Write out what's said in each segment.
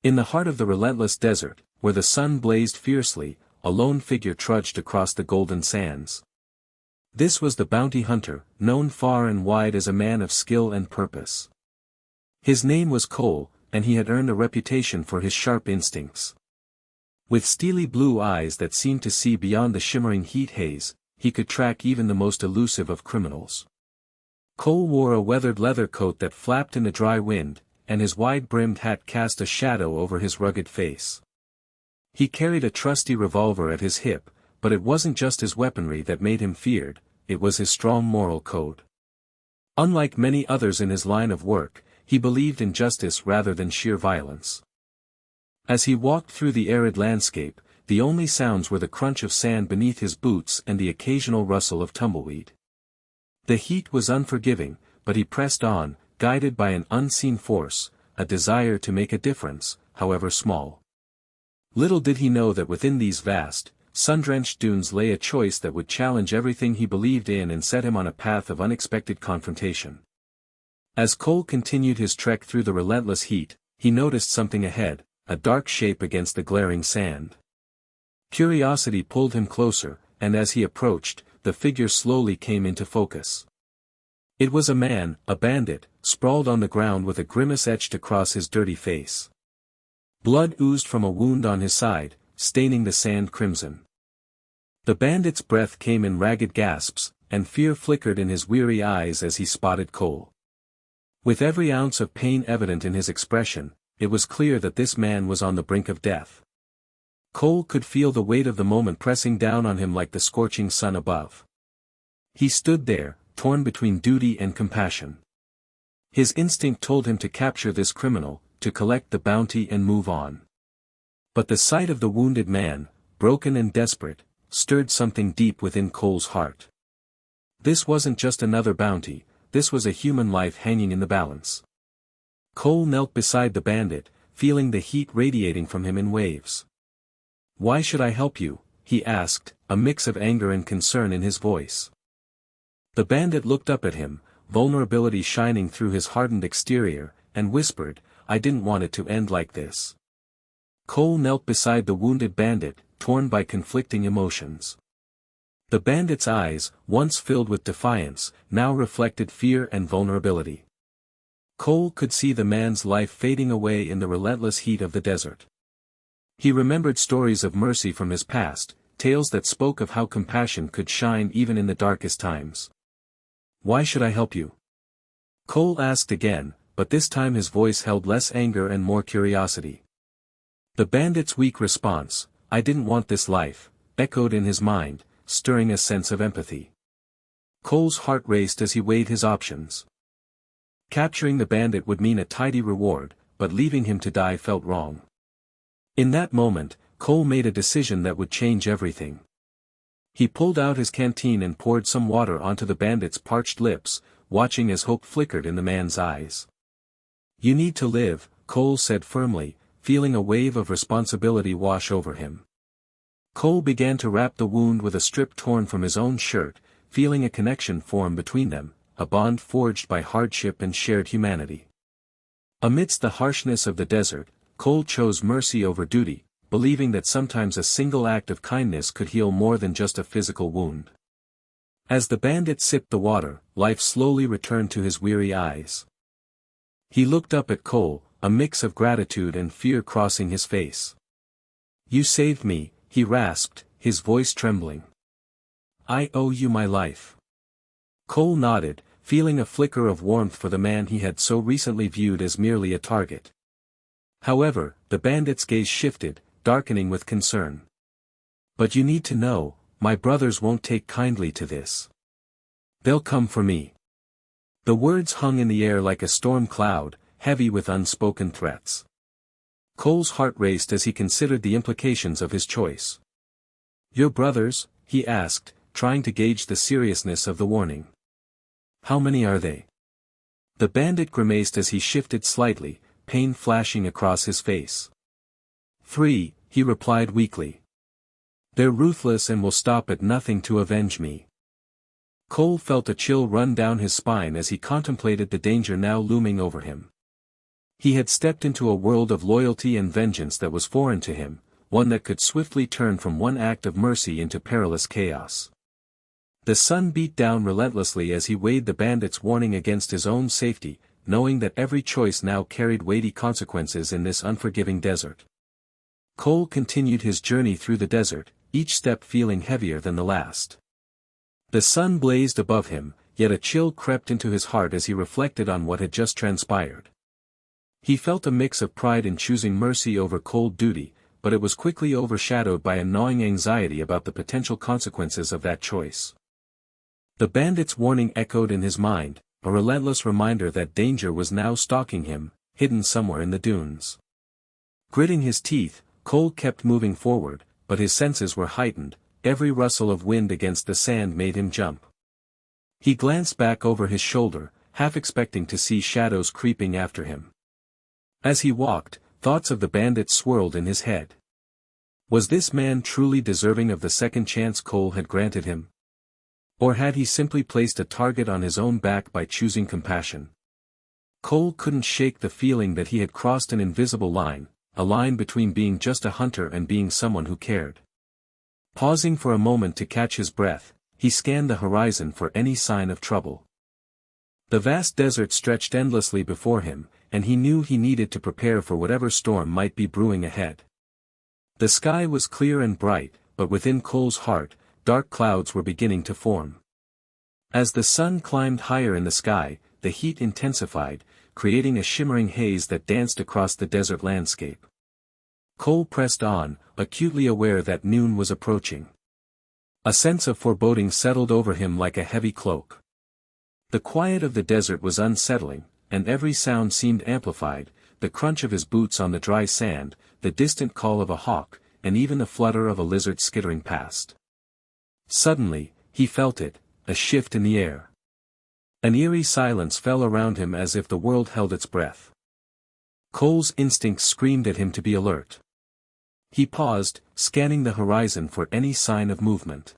In the heart of the relentless desert, where the sun blazed fiercely, a lone figure trudged across the golden sands. This was the bounty hunter, known far and wide as a man of skill and purpose. His name was Cole, and he had earned a reputation for his sharp instincts. With steely blue eyes that seemed to see beyond the shimmering heat haze, he could track even the most elusive of criminals. Cole wore a weathered leather coat that flapped in the dry wind, and his wide-brimmed hat cast a shadow over his rugged face. He carried a trusty revolver at his hip, but it wasn't just his weaponry that made him feared, it was his strong moral code. Unlike many others in his line of work, he believed in justice rather than sheer violence. As he walked through the arid landscape, the only sounds were the crunch of sand beneath his boots and the occasional rustle of tumbleweed. The heat was unforgiving, but he pressed on, guided by an unseen force, a desire to make a difference, however small. Little did he know that within these vast, sun-drenched dunes lay a choice that would challenge everything he believed in and set him on a path of unexpected confrontation. As Cole continued his trek through the relentless heat, he noticed something ahead, a dark shape against the glaring sand. Curiosity pulled him closer, and as he approached, the figure slowly came into focus. It was a man, a bandit, sprawled on the ground with a grimace etched across his dirty face. Blood oozed from a wound on his side, staining the sand crimson. The bandit's breath came in ragged gasps, and fear flickered in his weary eyes as he spotted Cole. With every ounce of pain evident in his expression, it was clear that this man was on the brink of death. Cole could feel the weight of the moment pressing down on him like the scorching sun above. He stood there, torn between duty and compassion. His instinct told him to capture this criminal, to collect the bounty and move on. But the sight of the wounded man, broken and desperate, stirred something deep within Cole's heart. This wasn't just another bounty, this was a human life hanging in the balance. Cole knelt beside the bandit, feeling the heat radiating from him in waves. "Why should I help you?" he asked, a mix of anger and concern in his voice. The bandit looked up at him, vulnerability shining through his hardened exterior, and whispered, "I didn't want it to end like this." Cole knelt beside the wounded bandit, torn by conflicting emotions. The bandit's eyes, once filled with defiance, now reflected fear and vulnerability. Cole could see the man's life fading away in the relentless heat of the desert. He remembered stories of mercy from his past, tales that spoke of how compassion could shine even in the darkest times. "Why should I help you?" Cole asked again, but this time his voice held less anger and more curiosity. The bandit's weak response, "I didn't want this life," echoed in his mind, stirring a sense of empathy. Cole's heart raced as he weighed his options. Capturing the bandit would mean a tidy reward, but leaving him to die felt wrong. In that moment, Cole made a decision that would change everything. He pulled out his canteen and poured some water onto the bandit's parched lips, watching as hope flickered in the man's eyes. "You need to live," Cole said firmly, feeling a wave of responsibility wash over him. Cole began to wrap the wound with a strip torn from his own shirt, feeling a connection form between them, a bond forged by hardship and shared humanity. Amidst the harshness of the desert, Cole chose mercy over duty, believing that sometimes a single act of kindness could heal more than just a physical wound. As the bandit sipped the water, life slowly returned to his weary eyes. He looked up at Cole, a mix of gratitude and fear crossing his face. "You saved me," he rasped, his voice trembling. "I owe you my life." Cole nodded, feeling a flicker of warmth for the man he had so recently viewed as merely a target. However, the bandit's gaze shifted, darkening with concern. "But you need to know, my brothers won't take kindly to this. They'll come for me." The words hung in the air like a storm cloud, heavy with unspoken threats. Cole's heart raced as he considered the implications of his choice. "Your brothers?" he asked, trying to gauge the seriousness of the warning. "How many are they?" The bandit grimaced as he shifted slightly, pain flashing across his face. "3, he replied weakly. "They're ruthless and will stop at nothing to avenge me." Cole felt a chill run down his spine as he contemplated the danger now looming over him. He had stepped into a world of loyalty and vengeance that was foreign to him, one that could swiftly turn from one act of mercy into perilous chaos. The sun beat down relentlessly as he weighed the bandit's warning against his own safety, knowing that every choice now carried weighty consequences in this unforgiving desert. Cole continued his journey through the desert, each step feeling heavier than the last. The sun blazed above him, yet a chill crept into his heart as he reflected on what had just transpired. He felt a mix of pride in choosing mercy over cold duty, but it was quickly overshadowed by a gnawing anxiety about the potential consequences of that choice. The bandit's warning echoed in his mind, a relentless reminder that danger was now stalking him, hidden somewhere in the dunes. Gritting his teeth, Cole kept moving forward, but his senses were heightened, every rustle of wind against the sand made him jump. He glanced back over his shoulder, half expecting to see shadows creeping after him. As he walked, thoughts of the bandit swirled in his head. Was this man truly deserving of the second chance Cole had granted him? Or had he simply placed a target on his own back by choosing compassion? Cole couldn't shake the feeling that he had crossed an invisible line, a line between being just a hunter and being someone who cared. Pausing for a moment to catch his breath, he scanned the horizon for any sign of trouble. The vast desert stretched endlessly before him, and he knew he needed to prepare for whatever storm might be brewing ahead. The sky was clear and bright, but within Cole's heart, dark clouds were beginning to form. As the sun climbed higher in the sky, the heat intensified, creating a shimmering haze that danced across the desert landscape. Cole pressed on, acutely aware that noon was approaching. A sense of foreboding settled over him like a heavy cloak. The quiet of the desert was unsettling, and every sound seemed amplified, the crunch of his boots on the dry sand, the distant call of a hawk, and even the flutter of a lizard skittering past. Suddenly, he felt it, a shift in the air. An eerie silence fell around him as if the world held its breath. Cole's instincts screamed at him to be alert. He paused, scanning the horizon for any sign of movement.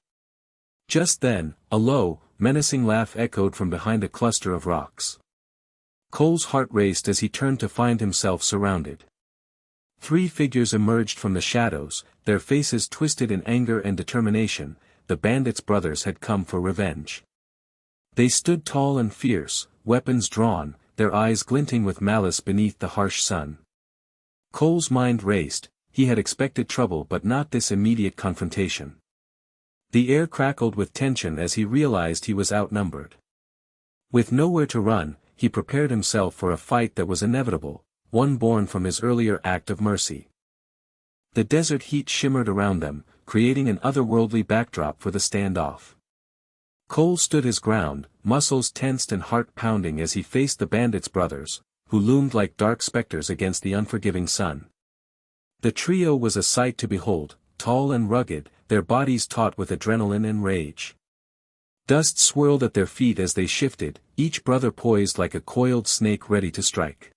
Just then, a low, menacing laugh echoed from behind a cluster of rocks. Cole's heart raced as he turned to find himself surrounded. 3 figures emerged from the shadows, their faces twisted in anger and determination. The bandits' brothers had come for revenge. They stood tall and fierce, weapons drawn, their eyes glinting with malice beneath the harsh sun. Cole's mind raced, he had expected trouble but not this immediate confrontation. The air crackled with tension as he realized he was outnumbered. With nowhere to run, he prepared himself for a fight that was inevitable, one born from his earlier act of mercy. The desert heat shimmered around them, creating an otherworldly backdrop for the standoff. Cole stood his ground, muscles tensed and heart pounding as he faced the bandits' brothers, who loomed like dark specters against the unforgiving sun. The trio was a sight to behold, tall and rugged, their bodies taut with adrenaline and rage. Dust swirled at their feet as they shifted, each brother poised like a coiled snake ready to strike.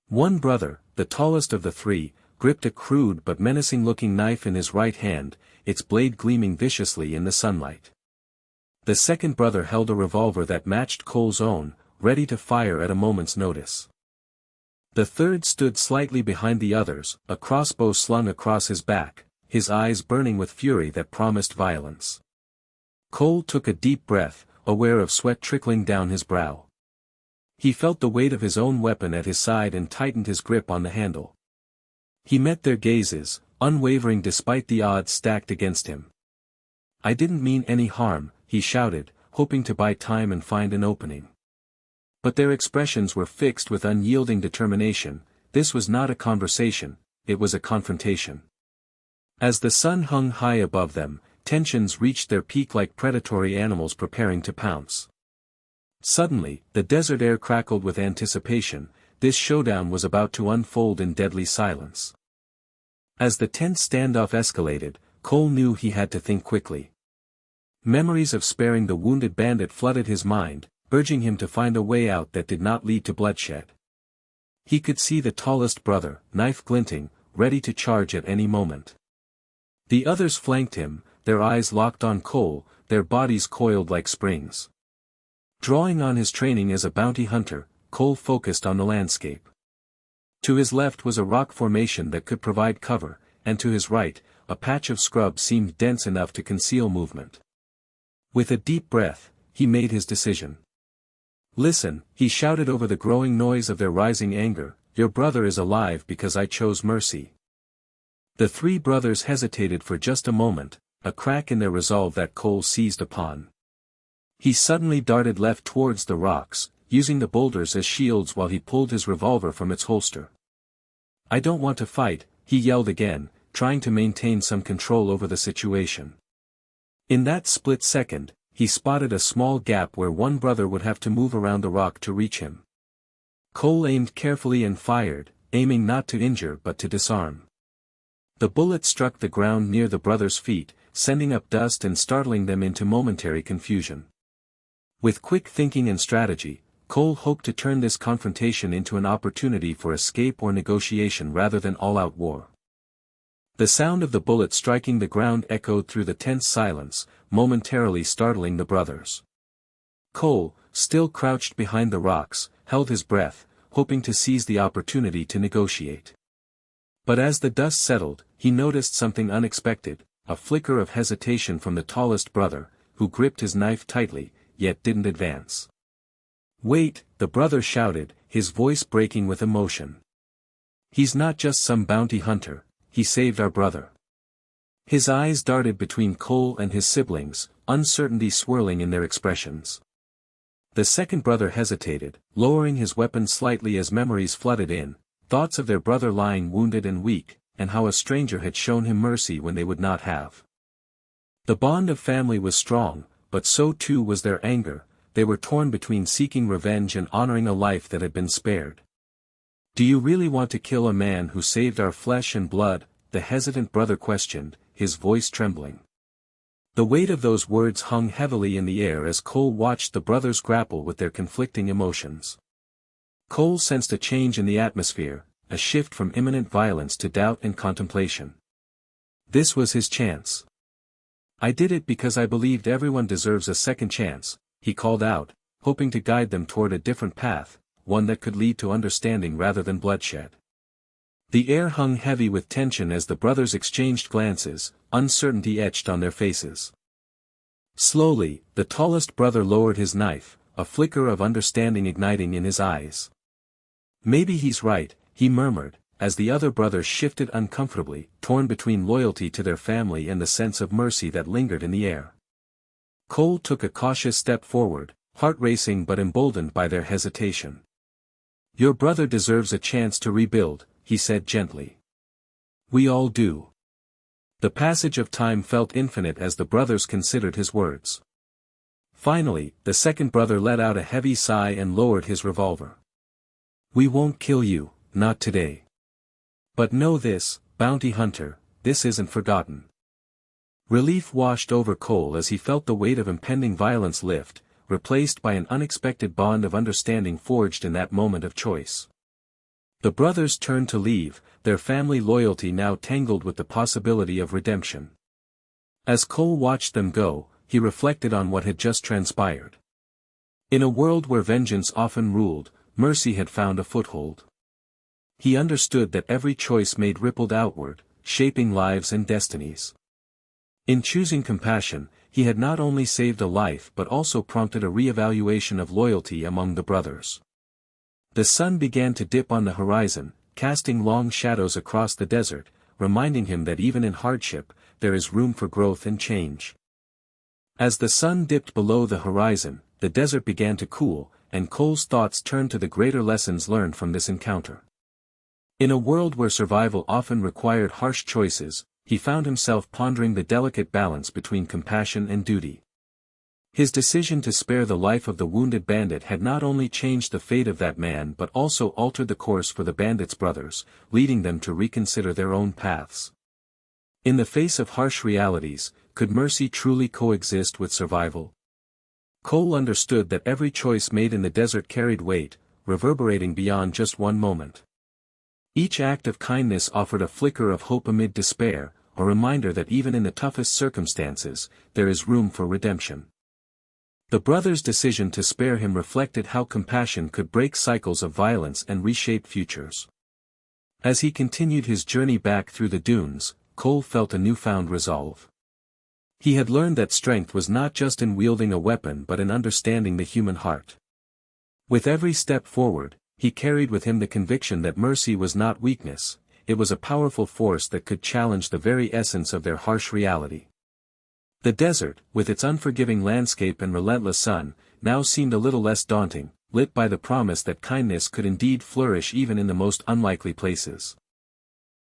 One brother, the tallest of the 3, gripped a crude but menacing-looking knife in his right hand, its blade gleaming viciously in the sunlight. The second brother held a revolver that matched Cole's own, ready to fire at a moment's notice. The third stood slightly behind the others, a crossbow slung across his back, his eyes burning with fury that promised violence. Cole took a deep breath, aware of sweat trickling down his brow. He felt the weight of his own weapon at his side and tightened his grip on the handle. He met their gazes, unwavering despite the odds stacked against him. "I didn't mean any harm," he shouted, hoping to buy time and find an opening. But their expressions were fixed with unyielding determination. This was not a conversation, it was a confrontation. As the sun hung high above them, tensions reached their peak like predatory animals preparing to pounce. Suddenly, the desert air crackled with anticipation. This showdown was about to unfold in deadly silence. As the tense standoff escalated, Cole knew he had to think quickly. Memories of sparing the wounded bandit flooded his mind, urging him to find a way out that did not lead to bloodshed. He could see the tallest brother, knife glinting, ready to charge at any moment. The others flanked him, their eyes locked on Cole, their bodies coiled like springs. Drawing on his training as a bounty hunter, Cole focused on the landscape. To his left was a rock formation that could provide cover, and to his right, a patch of scrub seemed dense enough to conceal movement. With a deep breath, he made his decision. "Listen," he shouted over the growing noise of their rising anger, "your brother is alive because I chose mercy." The three brothers hesitated for just a moment, a crack in their resolve that Cole seized upon. He suddenly darted left towards the rocks, using the boulders as shields while he pulled his revolver from its holster. "I don't want to fight," he yelled again, trying to maintain some control over the situation. In that split second, he spotted a small gap where one brother would have to move around the rock to reach him. Cole aimed carefully and fired, aiming not to injure but to disarm. The bullet struck the ground near the brothers' feet, sending up dust and startling them into momentary confusion. With quick thinking and strategy, Cole hoped to turn this confrontation into an opportunity for escape or negotiation rather than all-out war. The sound of the bullet striking the ground echoed through the tense silence, momentarily startling the brothers. Cole, still crouched behind the rocks, held his breath, hoping to seize the opportunity to negotiate. But as the dust settled, he noticed something unexpected, a flicker of hesitation from the tallest brother, who gripped his knife tightly, yet didn't advance. "Wait," the brother shouted, his voice breaking with emotion. "He's not just some bounty hunter, he saved our brother." His eyes darted between Cole and his siblings, uncertainty swirling in their expressions. The second brother hesitated, lowering his weapon slightly as memories flooded in, thoughts of their brother lying wounded and weak, and how a stranger had shown him mercy when they would not have. The bond of family was strong, but so too was their anger. They were torn between seeking revenge and honoring a life that had been spared. "Do you really want to kill a man who saved our flesh and blood?" the hesitant brother questioned, his voice trembling. The weight of those words hung heavily in the air as Cole watched the brothers grapple with their conflicting emotions. Cole sensed a change in the atmosphere, a shift from imminent violence to doubt and contemplation. This was his chance. "I did it because I believed everyone deserves a second chance," he called out, hoping to guide them toward a different path, one that could lead to understanding rather than bloodshed. The air hung heavy with tension as the brothers exchanged glances, uncertainty etched on their faces. Slowly, the tallest brother lowered his knife, a flicker of understanding igniting in his eyes. "Maybe he's right," he murmured, as the other brothers shifted uncomfortably, torn between loyalty to their family and the sense of mercy that lingered in the air. Cole took a cautious step forward, heart racing but emboldened by their hesitation. "Your brother deserves a chance to rebuild," he said gently. "We all do." The passage of time felt infinite as the brothers considered his words. Finally, the second brother let out a heavy sigh and lowered his revolver. "We won't kill you, not today. But know this, bounty hunter, this isn't forgotten." Relief washed over Cole as he felt the weight of impending violence lift, replaced by an unexpected bond of understanding forged in that moment of choice. The brothers turned to leave, their family loyalty now tangled with the possibility of redemption. As Cole watched them go, he reflected on what had just transpired. In a world where vengeance often ruled, mercy had found a foothold. He understood that every choice made rippled outward, shaping lives and destinies. In choosing compassion, he had not only saved a life but also prompted a re-evaluation of loyalty among the brothers. The sun began to dip on the horizon, casting long shadows across the desert, reminding him that even in hardship, there is room for growth and change. As the sun dipped below the horizon, the desert began to cool, and Cole's thoughts turned to the greater lessons learned from this encounter. In a world where survival often required harsh choices, he found himself pondering the delicate balance between compassion and duty. His decision to spare the life of the wounded bandit had not only changed the fate of that man but also altered the course for the bandit's brothers, leading them to reconsider their own paths. In the face of harsh realities, could mercy truly coexist with survival? Cole understood that every choice made in the desert carried weight, reverberating beyond just one moment. Each act of kindness offered a flicker of hope amid despair, a reminder that even in the toughest circumstances, there is room for redemption. The brothers' decision to spare him reflected how compassion could break cycles of violence and reshape futures. As he continued his journey back through the dunes, Cole felt a newfound resolve. He had learned that strength was not just in wielding a weapon but in understanding the human heart. With every step forward, he carried with him the conviction that mercy was not weakness, it was a powerful force that could challenge the very essence of their harsh reality. The desert, with its unforgiving landscape and relentless sun, now seemed a little less daunting, lit by the promise that kindness could indeed flourish even in the most unlikely places.